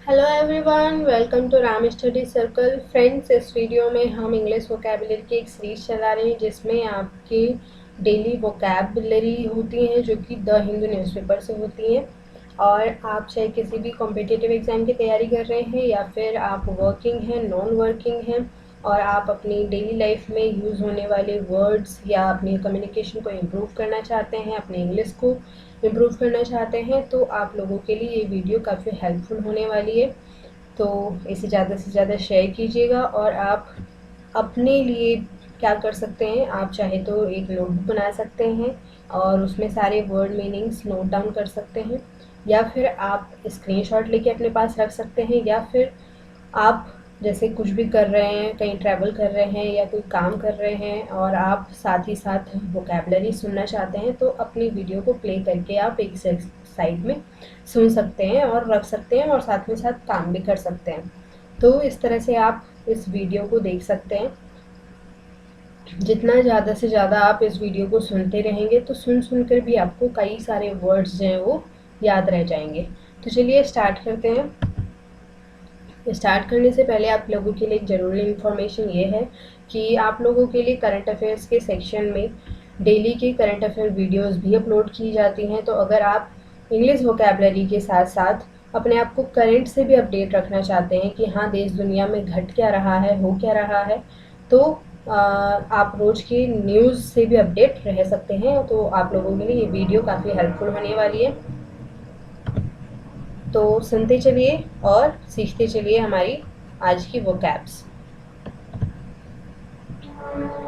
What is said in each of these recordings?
Hello everyone, welcome to Ram study circle. Friends, इस video में हम इंग्लिश वोकैबुलरी की एक सीरीज चला रहे हैं जिसमें आपकी डेली वोकैबुलरी होती हैं जो कि द हिंदू न्यूज़पेपर से होती हैं। और आप चाहे किसी भी कॉम्पिटिटिव एग्ज़ाम की तैयारी कर रहे हैं या फिर आप वर्किंग हैं, नॉन वर्किंग हैं और आप अपनी डेली लाइफ में यूज़ होने वाले वर्ड्स या अपनी कम्युनिकेशन को इम्प्रूव करना चाहते हैं, अपने इंग्लिश को इम्प्रूव करना चाहते हैं, तो आप लोगों के लिए ये वीडियो काफ़ी हेल्पफुल होने वाली है। तो इसे ज़्यादा से ज़्यादा शेयर कीजिएगा। और आप अपने लिए क्या कर सकते हैं, आप चाहे तो एक नोटबुक बना सकते हैं और उसमें सारे वर्ड मीनिंग्स नोट डाउन कर सकते हैं, या फिर आप स्क्रीनशॉट लेके अपने पास रख सकते हैं, या फिर आप जैसे कुछ भी कर रहे हैं, कहीं ट्रैवल कर रहे हैं या कोई काम कर रहे हैं और आप साथ ही साथ वोकैबुलरी सुनना चाहते हैं, तो अपनी वीडियो को प्ले करके आप एक साइड में सुन सकते हैं और रख सकते हैं और साथ में साथ काम भी कर सकते हैं। तो इस तरह से आप इस वीडियो को देख सकते हैं। जितना ज़्यादा से ज़्यादा आप इस वीडियो को सुनते रहेंगे तो सुन कर भी आपको कई सारे वर्ड्स जो हैं वो याद रह जाएंगे। तो चलिए स्टार्ट करते हैं। स्टार्ट करने से पहले आप लोगों के लिए एक ज़रूरी इन्फॉर्मेशन ये है कि आप लोगों के लिए करंट अफेयर्स के सेक्शन में डेली की करंट अफेयर वीडियोस भी अपलोड की जाती हैं। तो अगर आप इंग्लिश वोकैबुलरी के साथ साथ अपने आप को करंट से भी अपडेट रखना चाहते हैं कि हाँ, देश दुनिया में घट क्या रहा है, हो क्या रहा है, तो आप रोज़ की न्यूज़ से भी अपडेट रह सकते हैं। तो आप लोगों के लिए ये वीडियो काफ़ी हेल्पफुल होने वाली है। तो सुनते चलिए और सीखते चलिए हमारी आज की वोकैब्स।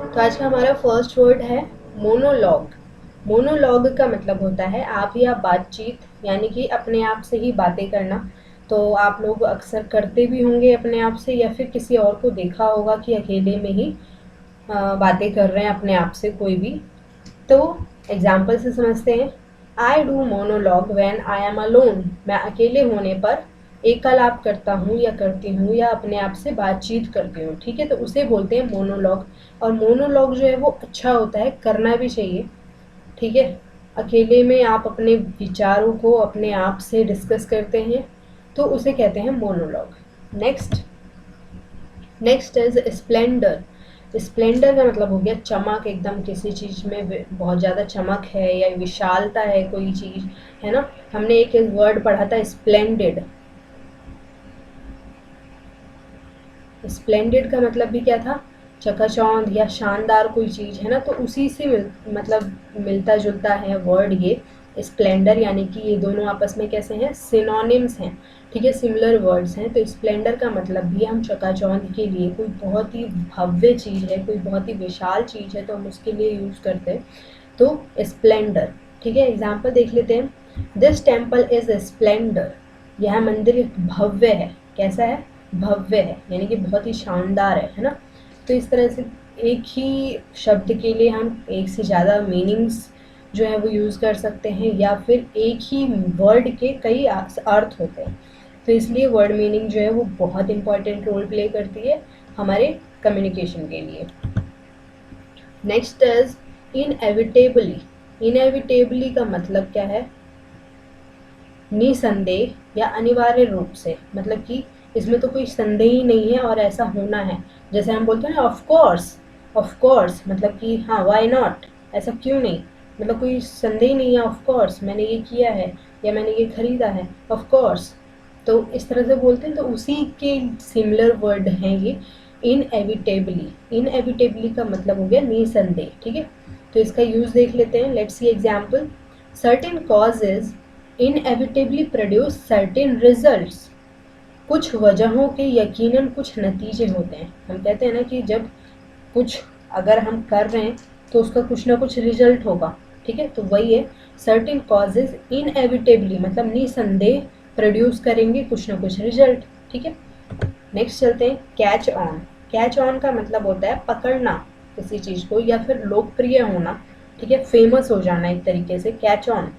तो आज का हमारा फर्स्ट वर्ड है मोनोलॉग। मोनोलॉग का मतलब होता है आप या बातचीत, यानी कि अपने आप से ही बातें करना। तो आप लोग अक्सर करते भी होंगे अपने आप से, या फिर किसी और को देखा होगा कि अकेले में ही बातें कर रहे हैं अपने आप से कोई भी। तो एग्जाम्पल से समझते हैं। I do monologue when I am alone. मैं अकेले होने पर एकलाप करता हूँ या करती हूँ या अपने आप से बातचीत करती हूँ। ठीक है, तो उसे बोलते हैं मोनोलॉग। और मोनोलॉग जो है वो अच्छा होता है, करना भी चाहिए। ठीक है, अकेले में आप अपने विचारों को अपने आप से डिस्कस करते हैं तो उसे कहते हैं monologue. Next next is Splendor. Splendor का मतलब हो गया चमक, एकदम किसी चीज़ में बहुत ज़्यादा चमक है या विशालता है कोई चीज़, है ना। हमने एक वर्ड पढ़ा था स्प्लेंडेड। स्प्लेंडेड का मतलब भी क्या था, चकाचौंध या शानदार कोई चीज़, है ना। तो उसी से मतलब मिलता जुलता है वर्ड ये स्प्लेंडर, यानी कि ये दोनों आपस में कैसे हैं, सिनोनिम्स हैं। ठीक है, सिमिलर वर्ड्स हैं। तो स्प्लेंडर का मतलब भी हम चकाचौंध के लिए, कोई बहुत ही भव्य चीज़ है, कोई बहुत ही विशाल चीज़ है तो हम उसके लिए यूज़ करते हैं। तो स्प्लेंडर। ठीक है, एग्जाम्पल देख लेते हैं। This temple is Splendor. यह मंदिर भव्य है। कैसा है, भव्य है, यानी कि बहुत ही शानदार है ना। तो इस तरह से एक ही शब्द के लिए हम एक से ज़्यादा मीनिंग्स जो है वो यूज़ कर सकते हैं, या फिर एक ही वर्ड के कई अर्थ होते हैं। तो इसलिए वर्ड मीनिंग जो है वो बहुत इंपॉर्टेंट रोल प्ले करती है हमारे कम्युनिकेशन के लिए। Next is inevitably. इनएविटेबली का मतलब क्या है, निसंदेह या अनिवार्य रूप से, मतलब कि इसमें तो कोई संदेह ही नहीं है और ऐसा होना है। जैसे हम बोलते हैं ना ऑफ कोर्स। ऑफ कोर्स मतलब कि हाँ, व्हाई नॉट, ऐसा क्यों नहीं, मतलब कोई संदेह नहीं है। ऑफ कोर्स मैंने ये किया है या मैंने ये खरीदा है, ऑफ कोर्स। तो इस तरह से बोलते हैं, तो उसी के सिमिलर वर्ड हैं ये इनएविटेबली। इनएविटेबली का मतलब हो गया निसंदेह। ठीक है, तो इसका यूज देख लेते हैं। Let's see example. Certain causes inevitably produce certain results. कुछ वजहों के यकीनन कुछ नतीजे होते हैं। हम कहते हैं ना कि जब कुछ अगर हम कर रहे हैं तो उसका कुछ ना कुछ रिजल्ट होगा। ठीक है, तो वही है सर्टेन कॉजेज इनएविटेबली, मतलब निसंदेह प्रोड्यूस करेंगे कुछ ना कुछ रिजल्ट। ठीक है, नेक्स्ट चलते हैं। Catch on. कैच ऑन का मतलब होता है पकड़ना किसी चीज़ को या फिर लोकप्रिय होना। ठीक है, फेमस हो जाना एक तरीके से, कैच ऑन।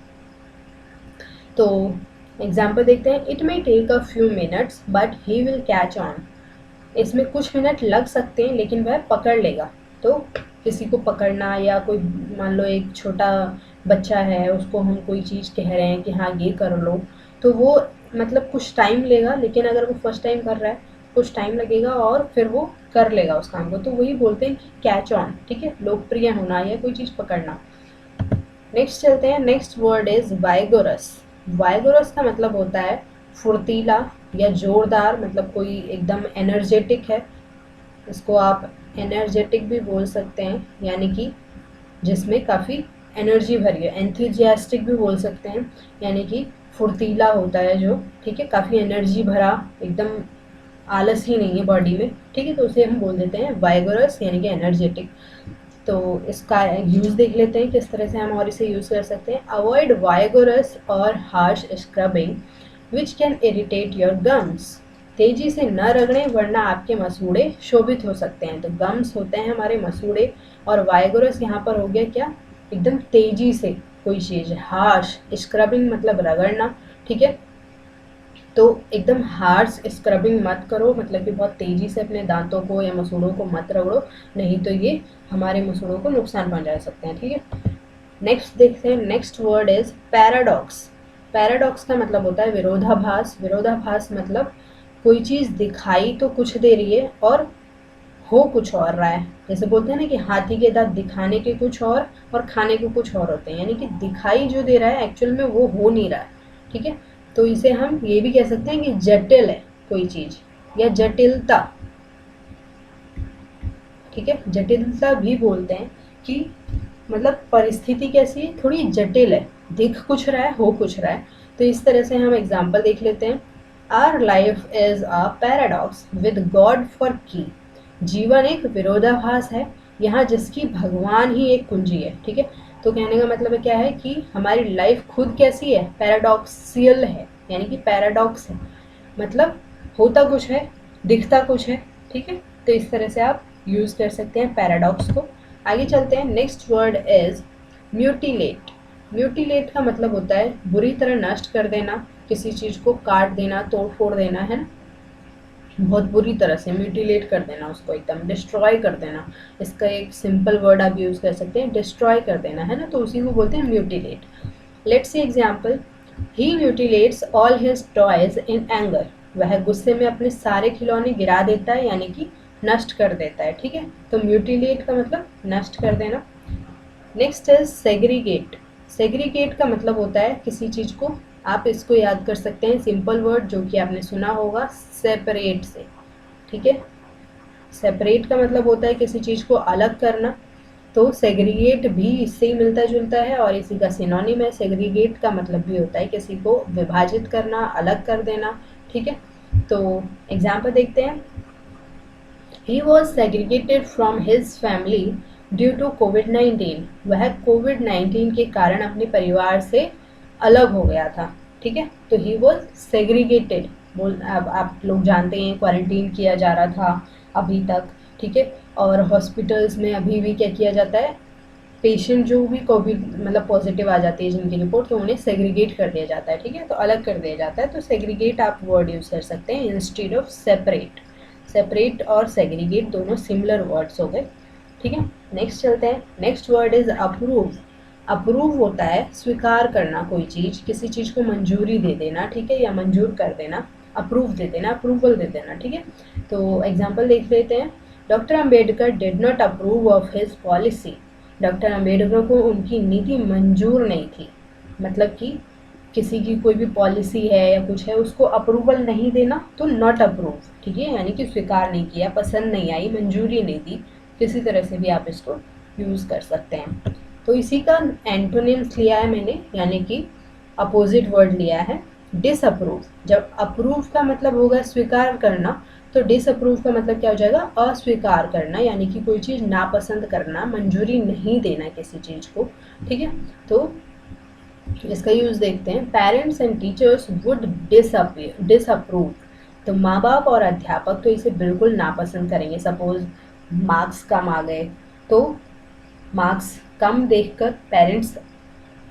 तो एग्जाम्पल देखते हैं। It may take a few minutes but he will catch on. इसमें कुछ मिनट लग सकते हैं लेकिन वह पकड़ लेगा। तो किसी को पकड़ना, या कोई मान लो एक छोटा बच्चा है उसको हम कोई चीज़ कह रहे हैं कि हाँ ये कर लो, तो वो मतलब कुछ टाइम लेगा, लेकिन अगर वो फर्स्ट टाइम कर रहा है कुछ टाइम लगेगा और फिर वो कर लेगा उस काम को, तो वही बोलते हैं कि कैच ऑन, ठीक है, लोकप्रिय होना या कोई चीज़ पकड़ना। नेक्स्ट चलते हैं, नेक्स्ट वर्ड इज वाइगोरस। वाइगोरस का मतलब होता है फुर्तीला या जोरदार, मतलब कोई एकदम एनर्जेटिक है, इसको आप एनर्जेटिक भी बोल सकते हैं, यानी कि जिसमें काफ़ी एनर्जी भरी है। एंथुजियास्टिक भी बोल सकते हैं, यानी कि फुर्तीला होता है जो, ठीक है, काफ़ी एनर्जी भरा, एकदम आलस ही नहीं है बॉडी में, ठीक है, तो उसे हम बोल देते हैं वाइगोरस यानी कि एनर्जेटिक। तो इसका यूज़ देख लेते हैं किस तरह से हम और इसे यूज़ कर सकते हैं। अवॉइड वाइगोरस और harsh scrubbing which can irritate your gums. तेजी से न रगड़ें वरना आपके मसूड़े शोभित हो सकते हैं। तो गम्स होते हैं हमारे मसूड़े, और वाइगोरस यहाँ पर हो गया क्या, एकदम तेजी से कोई चीज़। हार्श स्क्रबिंग मतलब रगड़ना, ठीक है, तो एकदम हार्श स्क्रबिंग मत करो, मतलब कि बहुत तेज़ी से अपने दांतों को या मसूड़ों को मत रगड़ो, नहीं तो ये हमारे मसूड़ों को नुकसान पहुंचा सकते हैं, ठीक है। नेक्स्ट देखते हैं, next word is paradox. Paradox का मतलब होता है विरोधाभास। विरोधाभास मतलब कोई चीज़ दिखाई तो कुछ दे रही है और हो कुछ और रहा है। जैसे बोलते हैं ना कि हाथी के दांत दिखाने के कुछ और खाने के कुछ और होते हैं, यानी कि दिखाई जो दे रहा है एक्चुअल में वो हो नहीं रहा है, ठीक है। तो इसे हम ये भी कह सकते हैं कि जटिल है कोई चीज़, या जटिलता, ठीक है, जटिलता भी बोलते हैं कि मतलब परिस्थिति कैसी है, थोड़ी जटिल है, दिख कुछ रहा है हो कुछ रहा है। तो इस तरह से हम एग्जाम्पल देख लेते हैं। Our life is a paradox with God for की। जीवन एक विरोधाभास है यहाँ जिसकी भगवान ही एक कुंजी है, ठीक है। तो कहने का मतलब है क्या है कि हमारी लाइफ खुद कैसी है, पैराडॉक्सियल है, यानी कि पैराडॉक्स है, मतलब होता कुछ है दिखता कुछ है, ठीक है। तो इस तरह से आप यूज़ कर सकते हैं पैराडॉक्स को। आगे चलते हैं, next word is mutilate. Mutilate का मतलब होता है बुरी तरह नष्ट कर देना, किसी चीज़ को काट देना, तोड़ फोड़ देना, है ना, बहुत बुरी तरह से म्यूटिलेट कर देना, उसको एकदम डिस्ट्रॉय कर देना। इसका एक सिंपल वर्ड आप यूज़ कर सकते हैं, डिस्ट्रॉय कर देना, है ना, तो उसी को बोलते हैं mutilate. Let's see example, he mutilates all his toys in anger. वह गुस्से में अपने सारे खिलौने गिरा देता है, यानी कि नष्ट कर देता है, ठीक है। तो म्यूटिलेट का मतलब नष्ट कर देना। Next is segregate. सेग्रीगेट का मतलब होता है किसी चीज़ को, आप इसको याद कर सकते हैं सिंपल वर्ड जो कि आपने सुना होगा, सेपरेट से, ठीक है। सेपरेट का मतलब होता है किसी चीज़ को अलग करना, तो सेग्रीगेट भी इससे ही मिलता जुलता है और इसी का सिनोनिम है। सेग्रीगेट का मतलब भी होता है किसी को विभाजित करना, अलग कर देना, ठीक है। तो एग्जाम्पल देखते हैं। He was segregated from his family due to COVID-19. वह कोविड-19 के कारण अपने परिवार से अलग हो गया था, ठीक है। तो ही वॉज सेग्रीगेटेड, बोल अब आप लोग जानते हैं क्वारंटीन किया जा रहा था अभी तक, ठीक है। और हॉस्पिटल्स में अभी भी क्या किया जाता है, पेशेंट जो भी कोविड मतलब पॉजिटिव आ जाती है जिनकी रिपोर्ट, तो उन्हें सेग्रीगेट कर दिया जाता है, ठीक है, तो अलग कर दिया जाता है। तो सेग्रीगेट आप वर्ड यूज़ कर सकते हैं इंस्टेड ऑफ सेपरेट। सेपरेट और सेग्रीगेट दोनों सिमिलर वर्ड्स हो गए, ठीक है। नेक्स्ट चलते हैं, next word is approve. Approve होता है स्वीकार करना कोई चीज़, किसी चीज़ को मंजूरी दे देना, ठीक है, या मंजूर कर देना, अप्रूव दे देना, अप्रूवल दे देना, ठीक है। तो एग्जाम्पल देख लेते हैं। Doctor Ambedkar did not approve of his policy. Doctor Ambedkar को उनकी नीति मंजूर नहीं थी, मतलब कि किसी की कोई भी पॉलिसी है या कुछ है उसको अप्रूवल नहीं देना, तो नॉट अप्रूव, ठीक है, यानी कि स्वीकार नहीं किया, पसंद नहीं आई, मंजूरी नहीं दी, किसी तरह से भी आप इसको यूज़ कर सकते हैं। तो इसी का एंटोनिम्स लिया है मैंने, यानी कि अपोजिट वर्ड लिया है डिसअप्रूव। जब अप्रूव का मतलब होगा स्वीकार करना, तो डिसअप्रूव का मतलब क्या हो जाएगा, अस्वीकार करना, यानी कि कोई चीज़ नापसंद करना, मंजूरी नहीं देना किसी चीज़ को, ठीक है। तो इसका यूज़ देखते हैं। Parents and teachers would disapprove. तो माँ बाप और अध्यापक तो इसे बिल्कुल नापसंद करेंगे। सपोज मार्क्स कम आ गए, तो मार्क्स कम देखकर पेरेंट्स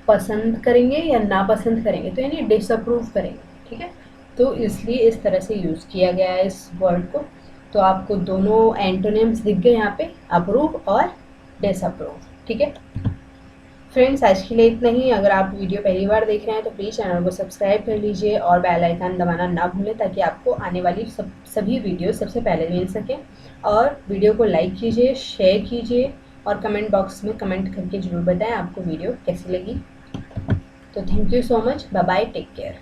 पसंद करेंगे या नापसंद करेंगे, तो यानी डिसअप्रूव करेंगे, ठीक है। तो इसलिए इस तरह से यूज़ किया गया है इस वर्ड को। तो आपको दोनों एंटोनिम्स दिख गए यहाँ पे, अप्रूव और डिसअप्रूव, ठीक है। फ्रेंड्स आज के लिए इतना ही। अगर आप वीडियो पहली बार देख रहे हैं तो प्लीज़ चैनल को सब्सक्राइब कर लीजिए और बेल आइकन दबाना ना भूलें, ताकि आपको आने वाली सभी वीडियो सबसे पहले मिल सकें। और वीडियो को लाइक कीजिए, शेयर कीजिए और कमेंट बॉक्स में कमेंट करके ज़रूर बताएं आपको वीडियो कैसी लगी। तो thank you so much, bye bye, take care.